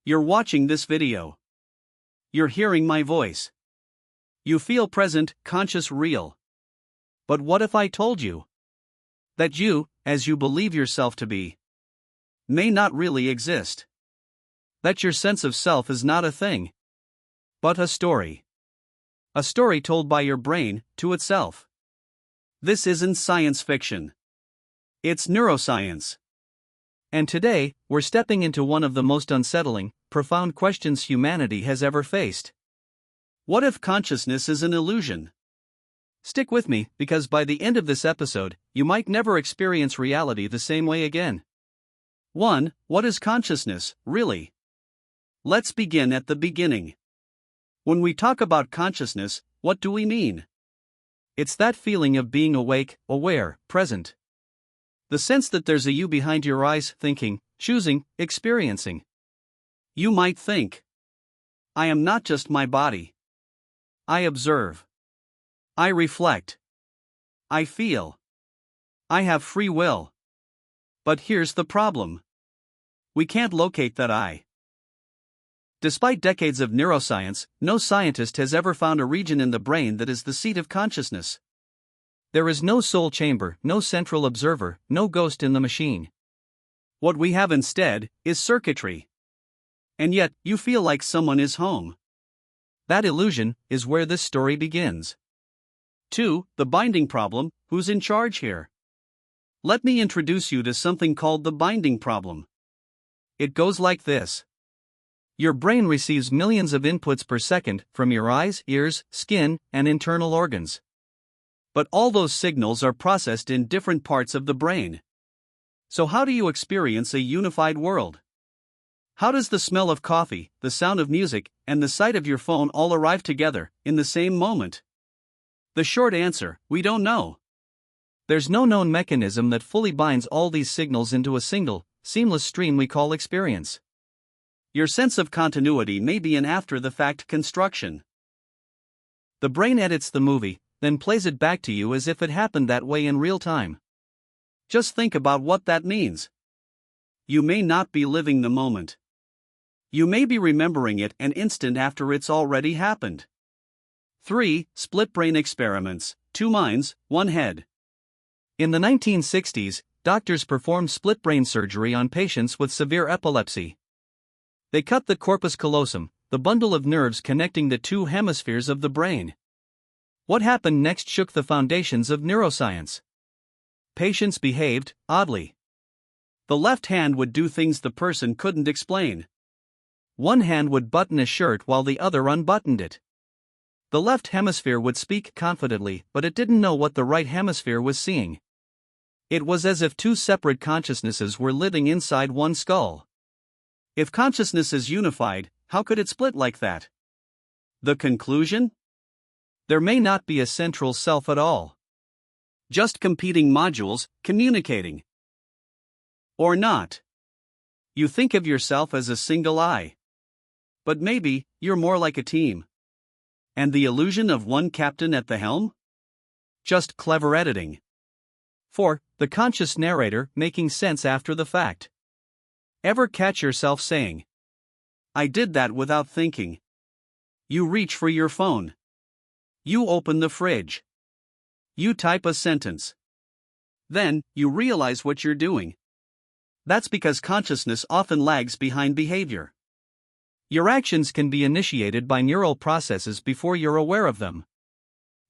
You're watching this video. You're hearing my voice. You feel present, conscious, real. But what if I told you that you, as you believe yourself to be, may not really exist? That your sense of self is not a thing, but a story. A story told by your brain to itself. This isn't science fiction. It's neuroscience. And today, we're stepping into one of the most unsettling, profound questions humanity has ever faced. What if consciousness is an illusion? Stick with me, because by the end of this episode, you might never experience reality the same way again. 1. What is consciousness, really? Let's begin at the beginning. When we talk about consciousness, what do we mean? It's that feeling of being awake, aware, present. The sense that there's a you behind your eyes, thinking, choosing, experiencing. You might think, I am not just my body. I observe. I reflect. I feel. I have free will. But here's the problem. We can't locate that I. Despite decades of neuroscience, no scientist has ever found a region in the brain that is the seat of consciousness. There is no soul chamber, no central observer, no ghost in the machine. What we have instead is circuitry. And yet, you feel like someone is home. That illusion is where this story begins. 2. The binding problem. Who's in charge here? Let me introduce you to something called the binding problem. It goes like this. Your brain receives millions of inputs per second from your eyes, ears, skin, and internal organs. But all those signals are processed in different parts of the brain. So how do you experience a unified world? How does the smell of coffee, the sound of music, and the sight of your phone all arrive together in the same moment? The short answer, we don't know. There's no known mechanism that fully binds all these signals into a single, seamless stream we call experience. Your sense of continuity may be an after-the-fact construction. The brain edits the movie, then plays it back to you as if it happened that way in real time. Just think about what that means. You may not be living the moment. You may be remembering it an instant after it's already happened. 3. Split brain experiments. 2 minds, 1 head. In the 1960s, doctors performed split brain surgery on patients with severe epilepsy. They cut the corpus callosum, the bundle of nerves connecting the 2 hemispheres of the brain. What happened next shook the foundations of neuroscience. Patients behaved oddly. The left hand would do things the person couldn't explain. One hand would button a shirt while the other unbuttoned it. The left hemisphere would speak confidently, but it didn't know what the right hemisphere was seeing. It was as if 2 separate consciousnesses were living inside one skull. If consciousness is unified, how could it split like that? The conclusion? There may not be a central self at all. Just competing modules, communicating. Or not. You think of yourself as a single I. But maybe, you're more like a team. And the illusion of one captain at the helm? Just clever editing. 4. The conscious narrator making sense after the fact. Ever catch yourself saying, I did that without thinking. You reach for your phone. You open the fridge. You type a sentence. Then, you realize what you're doing. That's because consciousness often lags behind behavior. Your actions can be initiated by neural processes before you're aware of them.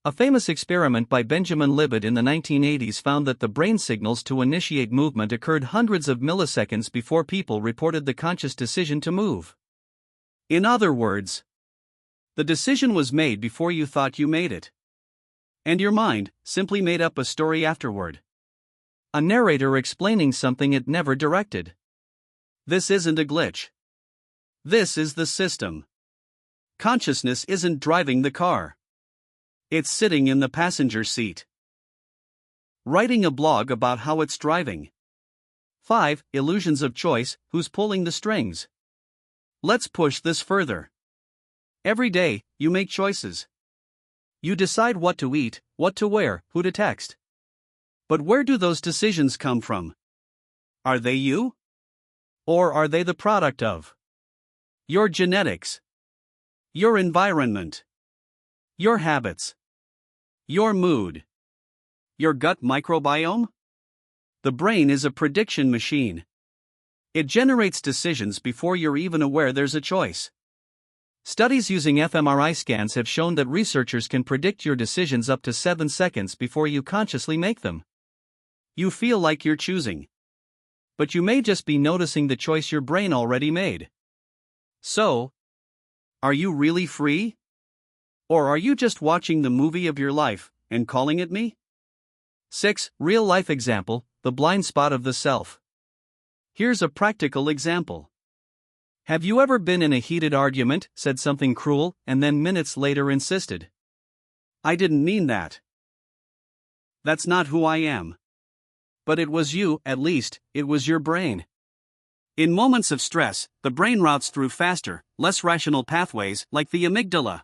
A famous experiment by Benjamin Libet in the 1980s found that the brain signals to initiate movement occurred hundreds of milliseconds before people reported the conscious decision to move. In other words, the decision was made before you thought you made it. And your mind simply made up a story afterward. A narrator explaining something it never directed. This isn't a glitch. This is the system. Consciousness isn't driving the car. It's sitting in the passenger seat. Writing a blog about how it's driving. 5. Illusions of choice. Who's pulling the strings? Let's push this further. Every day, you make choices. You decide what to eat, what to wear, who to text. But where do those decisions come from? Are they you? Or are they the product of Your genetics. Your environment. Your habits. Your mood. Your gut microbiome? The brain is a prediction machine. It generates decisions before you're even aware there's a choice. Studies using fMRI scans have shown that researchers can predict your decisions up to 7 seconds before you consciously make them. You feel like you're choosing. But you may just be noticing the choice your brain already made. So, are you really free? Or are you just watching the movie of your life and calling it me? 6. Real-life example, the blind spot of the self. Here's a practical example. Have you ever been in a heated argument, said something cruel, and then minutes later insisted, "I didn't mean that. That's not who I am." But it was you, at least, it was your brain. In moments of stress, the brain routes through faster, less rational pathways like the amygdala.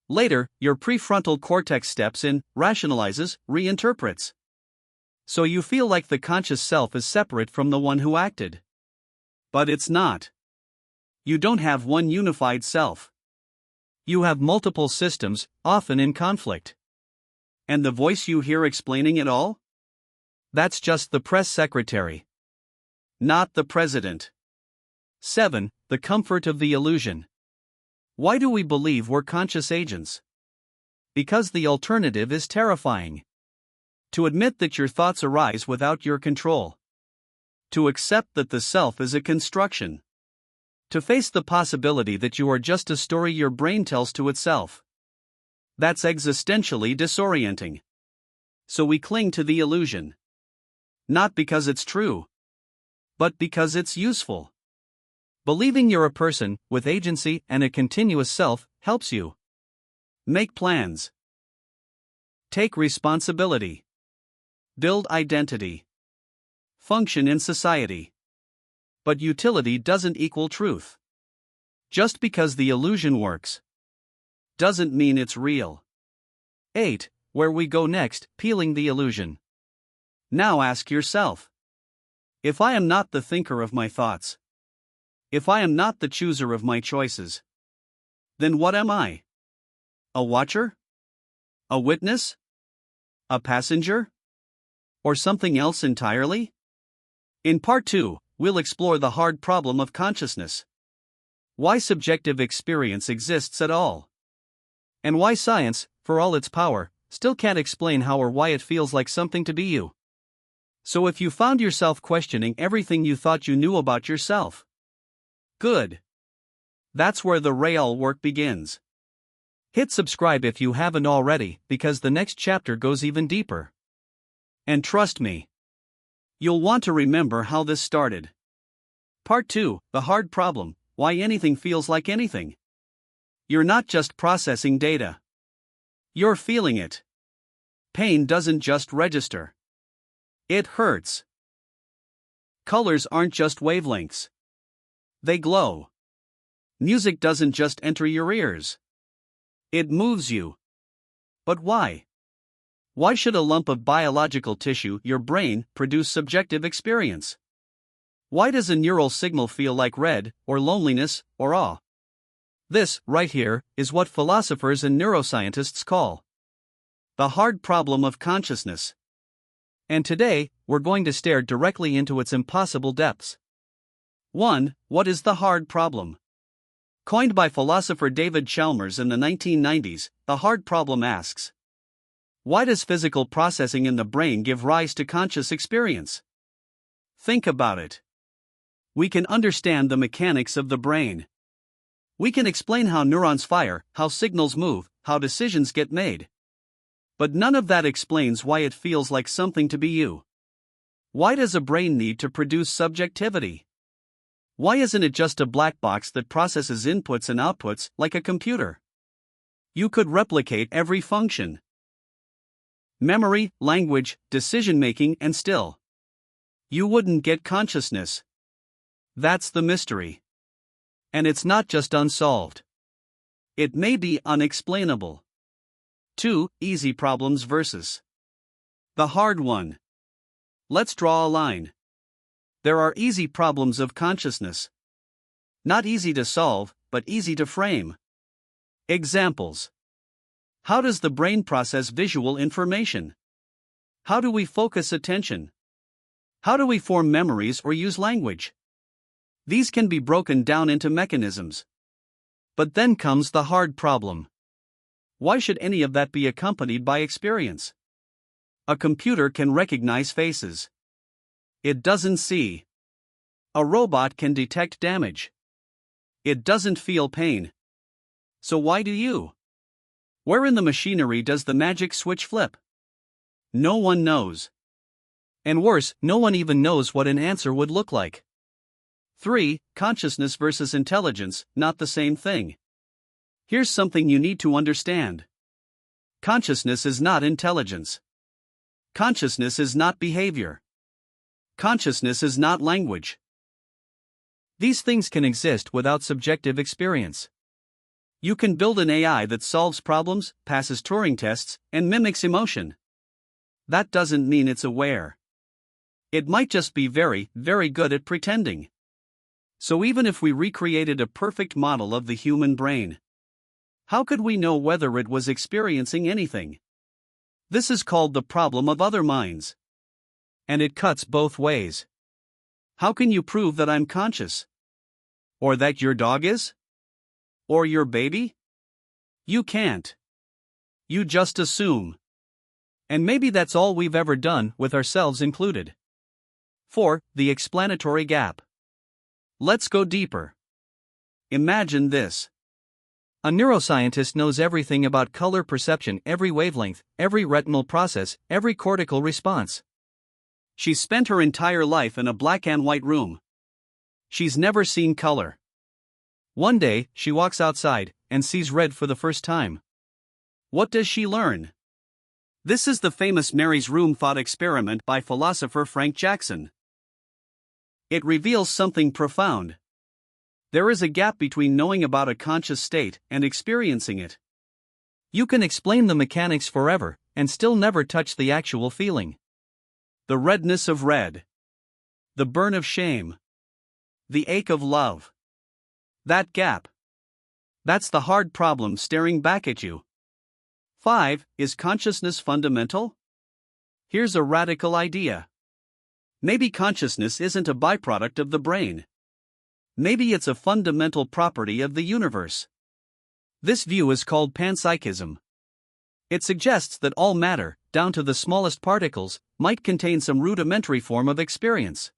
Later, your prefrontal cortex steps in, rationalizes, reinterprets. So you feel like the conscious self is separate from the one who acted. But it's not. You don't have one unified self. You have multiple systems, often in conflict. And the voice you hear explaining it all? That's just the press secretary. Not the president. 7. The comfort of the illusion. Why do we believe we're conscious agents? Because the alternative is terrifying. To admit that your thoughts arise without your control. To accept that the self is a construction. To face the possibility that you are just a story your brain tells to itself. That's existentially disorienting. So we cling to the illusion. Not because it's true, but because it's useful. Believing you're a person with agency and a continuous self helps you make plans, take responsibility, build identity, function in society. But utility doesn't equal truth. Just because the illusion works doesn't mean it's real. 8. Where we go next, peeling the illusion. Now ask yourself, if I am not the thinker of my thoughts, if I am not the chooser of my choices, then what am I? A watcher? A witness? A passenger? Or something else entirely? In part 2, we'll explore the hard problem of consciousness. Why subjective experience exists at all. And why science, for all its power, still can't explain how or why it feels like something to be you. So if you found yourself questioning everything you thought you knew about yourself, good. That's where the real work begins. Hit subscribe if you haven't already, because the next chapter goes even deeper. And trust me, you'll want to remember how this started. Part 2, the hard problem, why anything feels like anything. You're not just processing data. You're feeling it. Pain doesn't just register. It hurts. Colors aren't just wavelengths. They glow. Music doesn't just enter your ears. It moves you. But why? Why should a lump of biological tissue, your brain, produce subjective experience? Why does a neural signal feel like red, or loneliness, or awe? This, right here, is what philosophers and neuroscientists call the hard problem of consciousness. And today, we're going to stare directly into its impossible depths. 1. What is the hard problem? Coined by philosopher David Chalmers in the 1990s, the hard problem asks, why does physical processing in the brain give rise to conscious experience? Think about it. We can understand the mechanics of the brain. We can explain how neurons fire, how signals move, how decisions get made. But none of that explains why it feels like something to be you. Why does a brain need to produce subjectivity? Why isn't it just a black box that processes inputs and outputs like a computer? You could replicate every function. Memory, language, decision-making, and still, you wouldn't get consciousness. That's the mystery. And it's not just unsolved. It may be unexplainable. 2. Easy problems versus the hard one. Let's draw a line. There are easy problems of consciousness. Not easy to solve, but easy to frame. Examples. How does the brain process visual information? How do we focus attention? How do we form memories or use language? These can be broken down into mechanisms. But then comes the hard problem. Why should any of that be accompanied by experience? A computer can recognize faces. It doesn't see. A robot can detect damage. It doesn't feel pain. So why do you? Where in the machinery does the magic switch flip? No one knows. And worse, no one even knows what an answer would look like. 3. Consciousness versus intelligence, not the same thing. Here's something you need to understand. Consciousness is not intelligence. Consciousness is not behavior. Consciousness is not language. These things can exist without subjective experience. You can build an AI that solves problems, passes Turing tests, and mimics emotion. That doesn't mean it's aware. It might just be very, very good at pretending. So even if we recreated a perfect model of the human brain, how could we know whether it was experiencing anything? This is called the problem of other minds. And it cuts both ways. How can you prove that I'm conscious? Or that your dog is? Or your baby? You can't. You just assume. And maybe that's all we've ever done, with ourselves included. 4. The explanatory gap. Let's go deeper. Imagine this. A neuroscientist knows everything about color perception, every wavelength, every retinal process, every cortical response. She's spent her entire life in a black and white room. She's never seen color. One day, she walks outside and sees red for the first time. What does she learn? This is the famous Mary's Room thought experiment by philosopher Frank Jackson. It reveals something profound. There is a gap between knowing about a conscious state and experiencing it. You can explain the mechanics forever and still never touch the actual feeling. The redness of red. The burn of shame. The ache of love. That gap. That's the hard problem staring back at you. 5. Is consciousness fundamental? Here's a radical idea. Maybe consciousness isn't a byproduct of the brain. Maybe it's a fundamental property of the universe. This view is called panpsychism. It suggests that all matter, down to the smallest particles, might contain some rudimentary form of experience.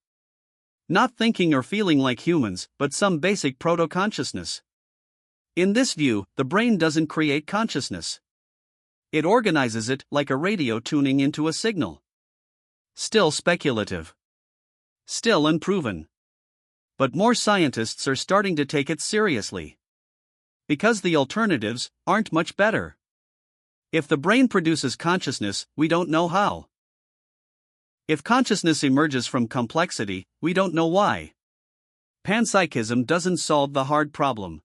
Not thinking or feeling like humans, but some basic proto-consciousness. In this view, the brain doesn't create consciousness. It organizes it like a radio tuning into a signal. Still speculative. Still unproven. But more scientists are starting to take it seriously. Because the alternatives aren't much better. If the brain produces consciousness, we don't know how. If consciousness emerges from complexity, we don't know why. Panpsychism doesn't solve the hard problem.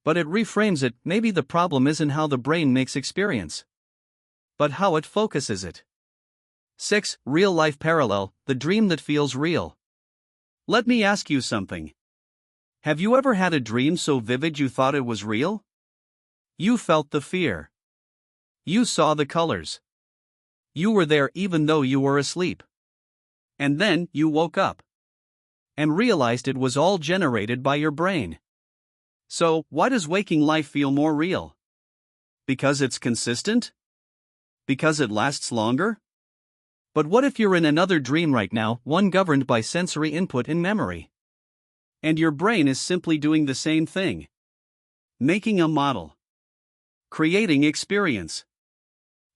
But it reframes it. Maybe the problem isn't how the brain makes experience, but how it focuses it. 6. Real-life parallel, the dream that feels real. Let me ask you something. Have you ever had a dream so vivid you thought it was real? You felt the fear. You saw the colors. You were there even though you were asleep. And then you woke up and realized it was all generated by your brain. So, why does waking life feel more real? Because it's consistent? Because it lasts longer? But what if you're in another dream right now, one governed by sensory input and memory? And your brain is simply doing the same thing. Making a model. Creating experience.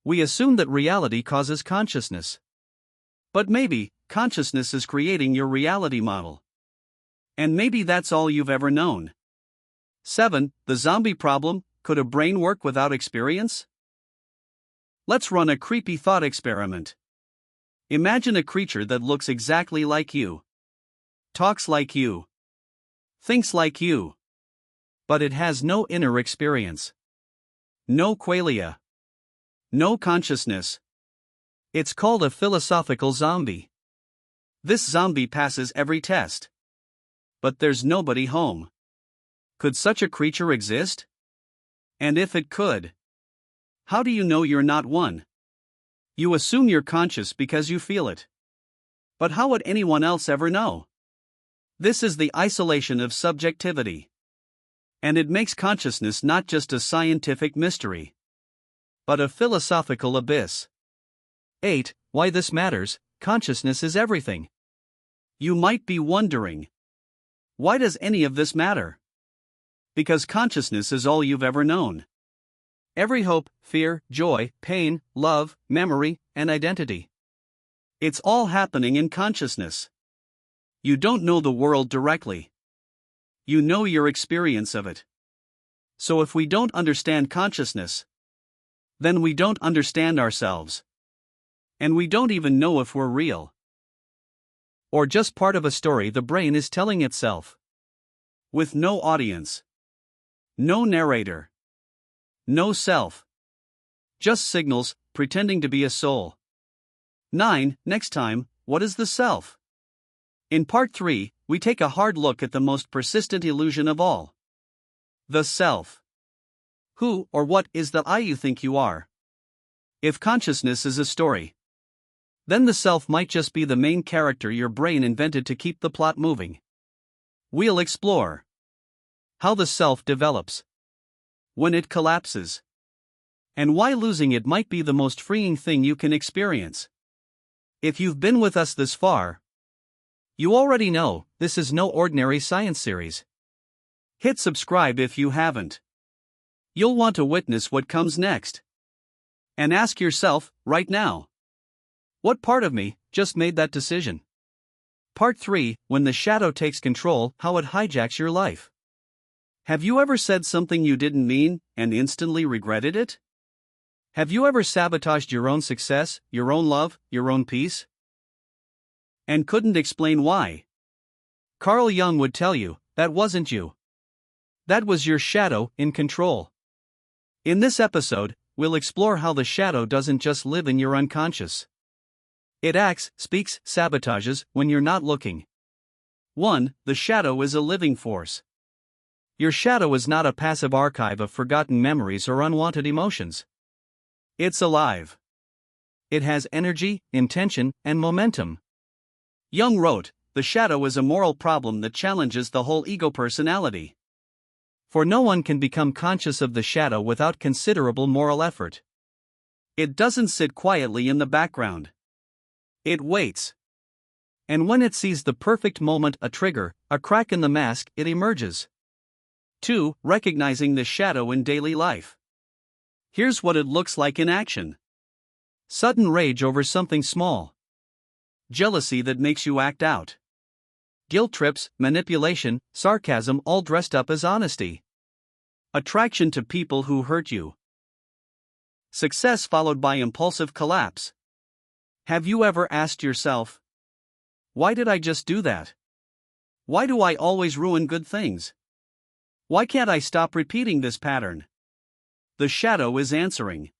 We assume that reality causes consciousness. But maybe, consciousness is creating your reality model. And maybe that's all you've ever known. 7. The zombie problem, could a brain work without experience? Let's run a creepy thought experiment. Imagine a creature that looks exactly like you. Talks like you. Thinks like you. But it has no inner experience. No qualia. No consciousness. It's called a philosophical zombie. This zombie passes every test. But there's nobody home. Could such a creature exist? And if it could, how do you know you're not one? You assume you're conscious because you feel it. But how would anyone else ever know? This is the isolation of subjectivity. And it makes consciousness not just a scientific mystery, but a philosophical abyss. 8. Why this matters: consciousness is everything. You might be wondering, why does any of this matter? Because consciousness is all you've ever known. Every hope, fear, joy, pain, love, memory, and identity. It's all happening in consciousness. You don't know the world directly. You know your experience of it. So if we don't understand consciousness, then we don't understand ourselves. And we don't even know if we're real, or just part of a story the brain is telling itself. With no audience, no narrator, no self. Just signals, pretending to be a soul. 9. Next time, what is the self? In part 3, we take a hard look at the most persistent illusion of all: the self. Who or what is the I you think you are? If consciousness is a story, then the self might just be the main character your brain invented to keep the plot moving. We'll explore how the self develops, when it collapses, and why losing it might be the most freeing thing you can experience. If you've been with us this far, you already know this is no ordinary science series. Hit subscribe if you haven't. You'll want to witness what comes next. And ask yourself, right now, what part of me just made that decision? Part 3, when the shadow takes control, how it hijacks your life. Have you ever said something you didn't mean and instantly regretted it? Have you ever sabotaged your own success, your own love, your own peace, and couldn't explain why? Carl Jung would tell you, that wasn't you. That was your shadow in control. In this episode, we'll explore how the shadow doesn't just live in your unconscious. It acts, speaks, sabotages when you're not looking. 1. The shadow is a living force. Your shadow is not a passive archive of forgotten memories or unwanted emotions. It's alive. It has energy, intention, and momentum. Jung wrote, "The shadow is a moral problem that challenges the whole ego personality." For no one can become conscious of the shadow without considerable moral effort. It doesn't sit quietly in the background. It waits. And when it sees the perfect moment, a trigger, a crack in the mask, it emerges. 2. Recognizing the shadow in daily life. Here's what it looks like in action: sudden rage over something small, jealousy that makes you act out, guilt trips, manipulation, sarcasm, all dressed up as honesty, attraction to people who hurt you, success followed by impulsive collapse. Have you ever asked yourself, why did I just do that? Why do I always ruin good things? Why can't I stop repeating this pattern? The shadow is answering.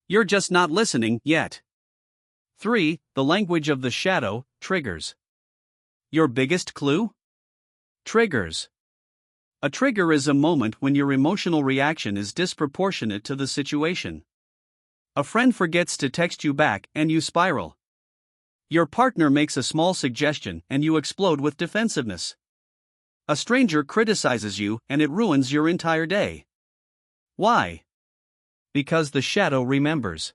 You're just not listening yet. 3. The language of the shadow, triggers. Your biggest clue? Triggers. A trigger is a moment when your emotional reaction is disproportionate to the situation. A friend forgets to text you back and you spiral. Your partner makes a small suggestion and you explode with defensiveness. A stranger criticizes you and it ruins your entire day. Why? Because the shadow remembers.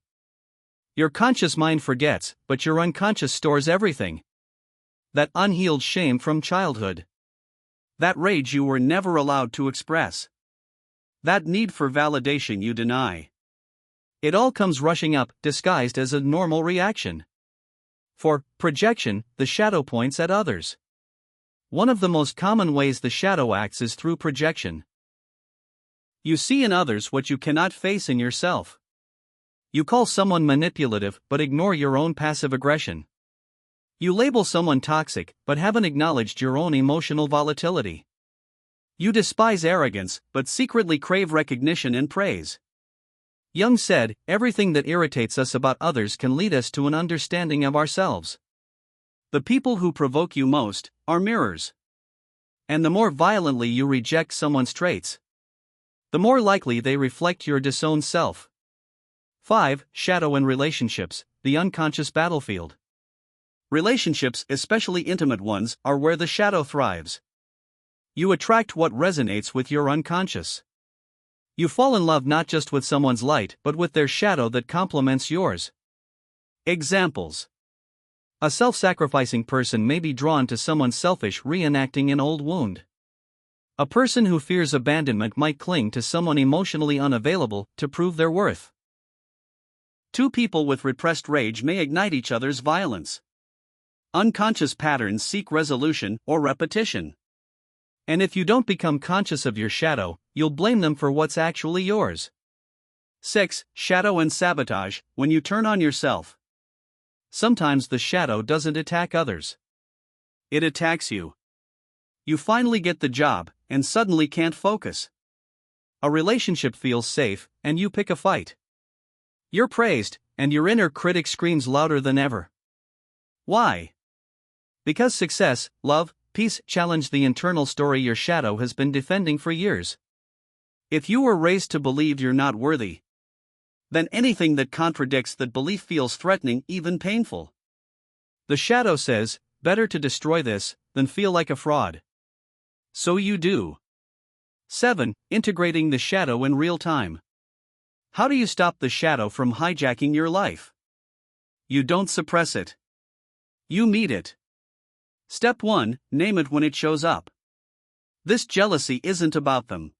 Your conscious mind forgets, but your unconscious stores everything. That unhealed shame from childhood. That rage you were never allowed to express. That need for validation you deny. It all comes rushing up, disguised as a normal reaction. For projection, the shadow points at others. One of the most common ways the shadow acts is through projection. You see in others what you cannot face in yourself. You call someone manipulative but ignore your own passive aggression. You label someone toxic but haven't acknowledged your own emotional volatility. You despise arrogance but secretly crave recognition and praise. Jung said, everything that irritates us about others can lead us to an understanding of ourselves. The people who provoke you most are mirrors. And the more violently you reject someone's traits, the more likely they reflect your disowned self. 5. Shadow and relationships, the unconscious battlefield. Relationships, especially intimate ones, are where the shadow thrives. You attract what resonates with your unconscious. You fall in love not just with someone's light but with their shadow that complements yours. Examples. A self-sacrificing person may be drawn to someone selfish reenacting an old wound. A person who fears abandonment might cling to someone emotionally unavailable to prove their worth. Two people with repressed rage may ignite each other's violence. Unconscious patterns seek resolution or repetition. And if you don't become conscious of your shadow, you'll blame them for what's actually yours. 6. Shadow and sabotage, when you turn on yourself. Sometimes the shadow doesn't attack others. It attacks you. You finally get the job, and suddenly can't focus. A relationship feels safe, and you pick a fight. You're praised, and your inner critic screams louder than ever. Why? Because success, love, peace challenge the internal story your shadow has been defending for years. If you were raised to believe you're not worthy, then anything that contradicts that belief feels threatening, even painful. The shadow says, better to destroy this than feel like a fraud. So you do. 7. Integrating the shadow in real time. How do you stop the shadow from hijacking your life? You don't suppress it. You meet it. Step 1. Name it when it shows up. This jealousy isn't about them.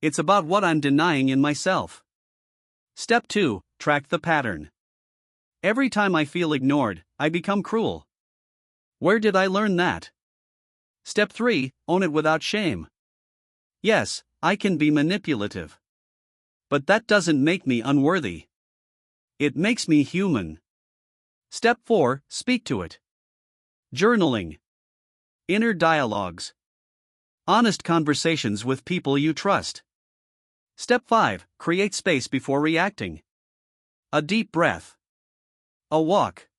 It's about what I'm denying in myself. Step 2. Track the pattern. Every time I feel ignored, I become cruel. Where did I learn that? Step 3. Own it without shame. Yes, I can be manipulative. But that doesn't make me unworthy. It makes me human. Step 4. Speak to it. Journaling. Inner dialogues. Honest conversations with people you trust. Step 5. Create space before reacting. A deep breath. A walk.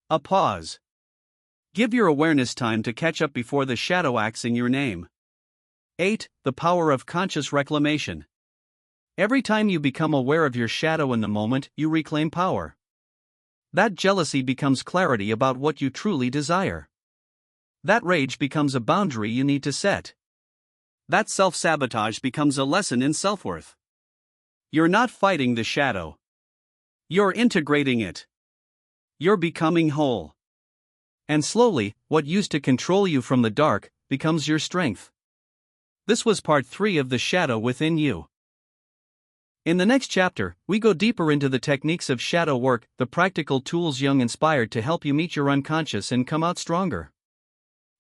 A pause. Give your awareness time to catch up before the shadow acts in your name. 8. The power of conscious reclamation. Every time you become aware of your shadow in the moment, you reclaim power. That jealousy becomes clarity about what you truly desire. That rage becomes a boundary you need to set. That self-sabotage becomes a lesson in self-worth. You're not fighting the shadow. You're integrating it. You're becoming whole. And slowly, what used to control you from the dark becomes your strength. This was part 3 of The Shadow Within You. In the next chapter, we go deeper into the techniques of shadow work, the practical tools Jung inspired to help you meet your unconscious and come out stronger.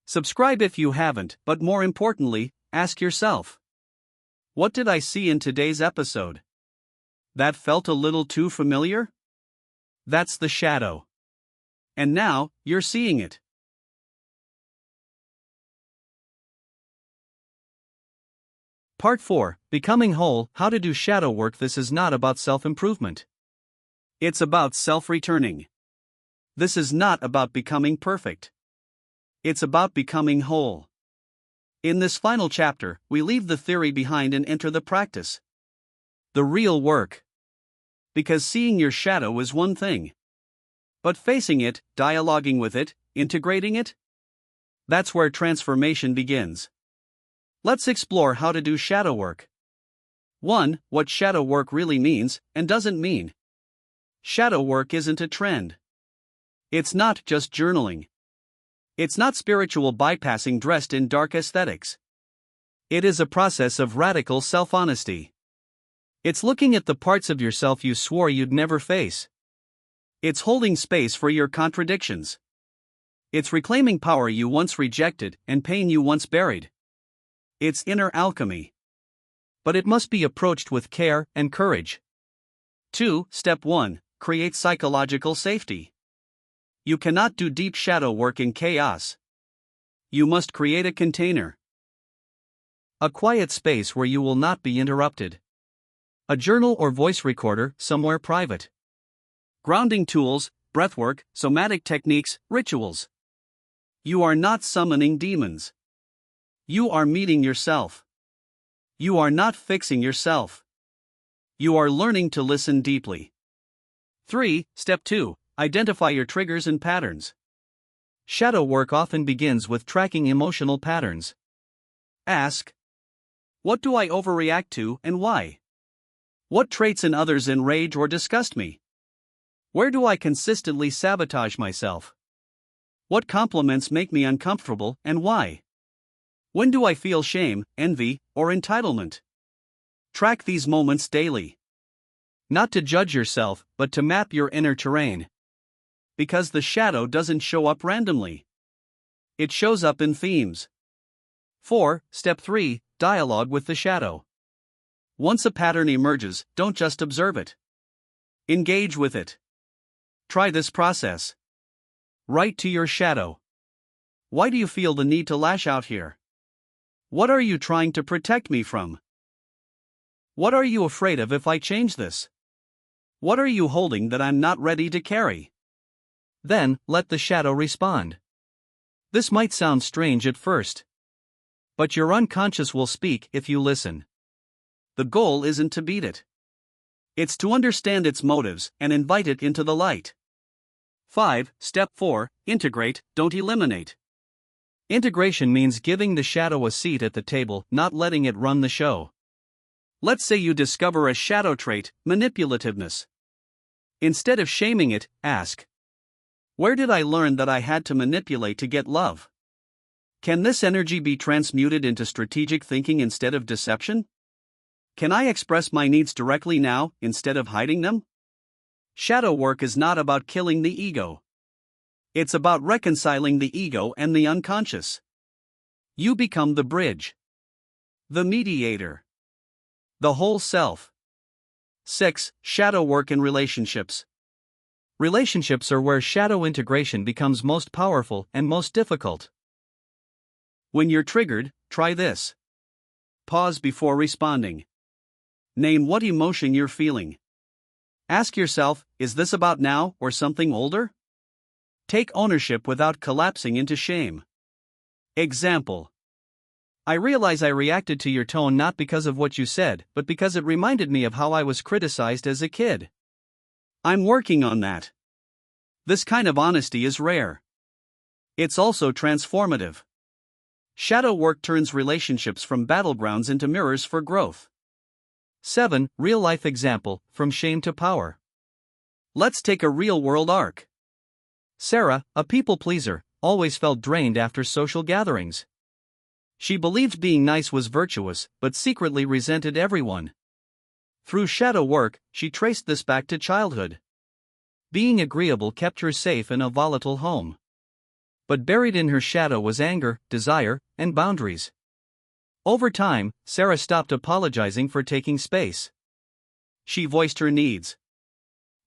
Subscribe if you haven't, but more importantly, ask yourself, what did I see in today's episode? That felt a little too familiar? That's the shadow. And now, you're seeing it. Part 4. Becoming Whole, How to Do Shadow Work. This is not about self-improvement. It's about self-returning. This is not about becoming perfect. It's about becoming whole. In this final chapter, we leave the theory behind and enter the practice. The real work. Because seeing your shadow is one thing. But facing it, dialoguing with it, integrating it? That's where transformation begins. Let's explore how to do shadow work. 1. What shadow work really means and doesn't mean. Shadow work isn't a trend. It's not just journaling. It's not spiritual bypassing dressed in dark aesthetics. It is a process of radical self-honesty. It's looking at the parts of yourself you swore you'd never face. It's holding space for your contradictions. It's reclaiming power you once rejected and pain you once buried. It's inner alchemy. But it must be approached with care and courage. 2. Step 1. Create psychological safety. You cannot do deep shadow work in chaos. You must create a container. A quiet space where you will not be interrupted. A journal or voice recorder somewhere private. Grounding tools, breathwork, somatic techniques, rituals. You are not summoning demons. You are meeting yourself. You are not fixing yourself. You are learning to listen deeply. 3. Step 2. Identify your triggers and patterns. Shadow work often begins with tracking emotional patterns. Ask, what do I overreact to and why? What traits in others enrage or disgust me? Where do I consistently sabotage myself? What compliments make me uncomfortable and why? When do I feel shame, envy, or entitlement? Track these moments daily. Not to judge yourself, but to map your inner terrain. Because the shadow doesn't show up randomly. It shows up in themes. 4. Step 3. Dialogue with the shadow. Once a pattern emerges, don't just observe it. Engage with it. Try this process. Write to your shadow. Why do you feel the need to lash out here? What are you trying to protect me from? What are you afraid of if I change this? What are you holding that I'm not ready to carry? Then, let the shadow respond. This might sound strange at first. But your unconscious will speak if you listen. The goal isn't to beat it. It's to understand its motives and invite it into the light. 5. Step 4. Integrate, don't eliminate. Integration means giving the shadow a seat at the table, not letting it run the show. Let's say you discover a shadow trait, manipulativeness. Instead of shaming it, ask, where did I learn that I had to manipulate to get love? Can this energy be transmuted into strategic thinking instead of deception? Can I express my needs directly now, instead of hiding them? Shadow work is not about killing the ego. It's about reconciling the ego and the unconscious. You become the bridge, the mediator, the whole self. 6. Shadow work in relationships. Relationships are where shadow integration becomes most powerful and most difficult. When you're triggered, try this. Pause before responding. Name what emotion you're feeling. Ask yourself, is this about now or something older? Take ownership without collapsing into shame. Example. I realize I reacted to your tone not because of what you said, but because it reminded me of how I was criticized as a kid. I'm working on that. This kind of honesty is rare. It's also transformative. Shadow work turns relationships from battlegrounds into mirrors for growth. 7. Real-life example, from shame to power. Let's take a real-world arc. Sarah, a people-pleaser, always felt drained after social gatherings. She believed being nice was virtuous, but secretly resented everyone. Through shadow work, she traced this back to childhood. Being agreeable kept her safe in a volatile home. But buried in her shadow was anger, desire, and boundaries. Over time, Sarah stopped apologizing for taking space. She voiced her needs.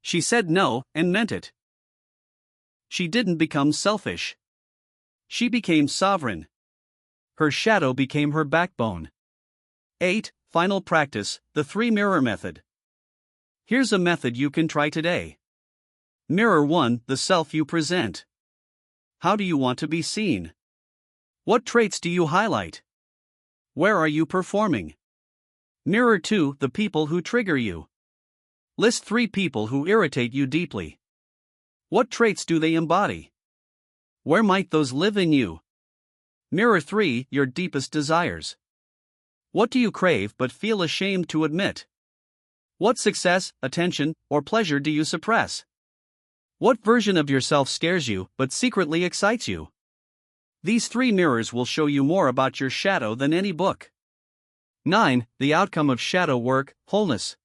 She said no, and meant it. She didn't become selfish. She became sovereign. Her shadow became her backbone. 8. Final practice, the 3-mirror method. Here's a method you can try today. Mirror 1, the self you present. How do you want to be seen? What traits do you highlight? Where are you performing? Mirror 2, the people who trigger you. List 3 people who irritate you deeply. What traits do they embody? Where might those live in you? Mirror 3, your deepest desires. What do you crave but feel ashamed to admit? What success, attention, or pleasure do you suppress? What version of yourself scares you but secretly excites you? These 3 mirrors will show you more about your shadow than any book. 9. The outcome of shadow work, wholeness.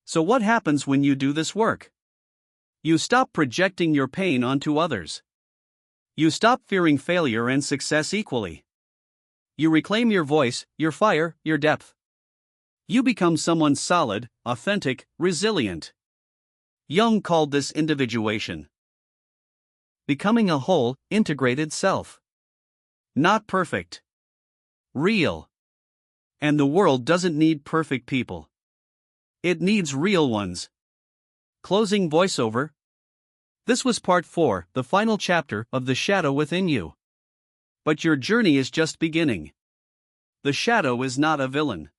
So what happens when you do this work? You stop projecting your pain onto others. You stop fearing failure and success equally. You reclaim your voice, your fire, your depth. You become someone solid, authentic, resilient. Jung called this individuation. Becoming a whole, integrated self. Not perfect. Real. And the world doesn't need perfect people. It needs real ones. Closing voiceover. This was part 4, the final chapter of The Shadow Within You. But your journey is just beginning. the shadow is not a villain.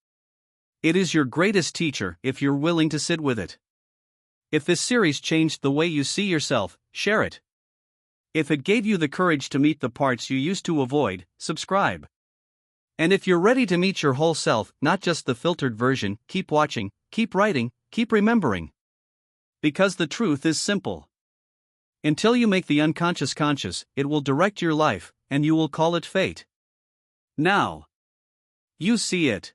It is your greatest teacher if you're willing to sit with it. If this series changed the way you see yourself, share it. If it gave you the courage to meet the parts you used to avoid, subscribe. And if you're ready to meet your whole self, not just the filtered version, keep watching, keep writing, keep remembering. Because the truth is simple. Until you make the unconscious conscious, it will direct your life, and you will call it fate. Now, you see it.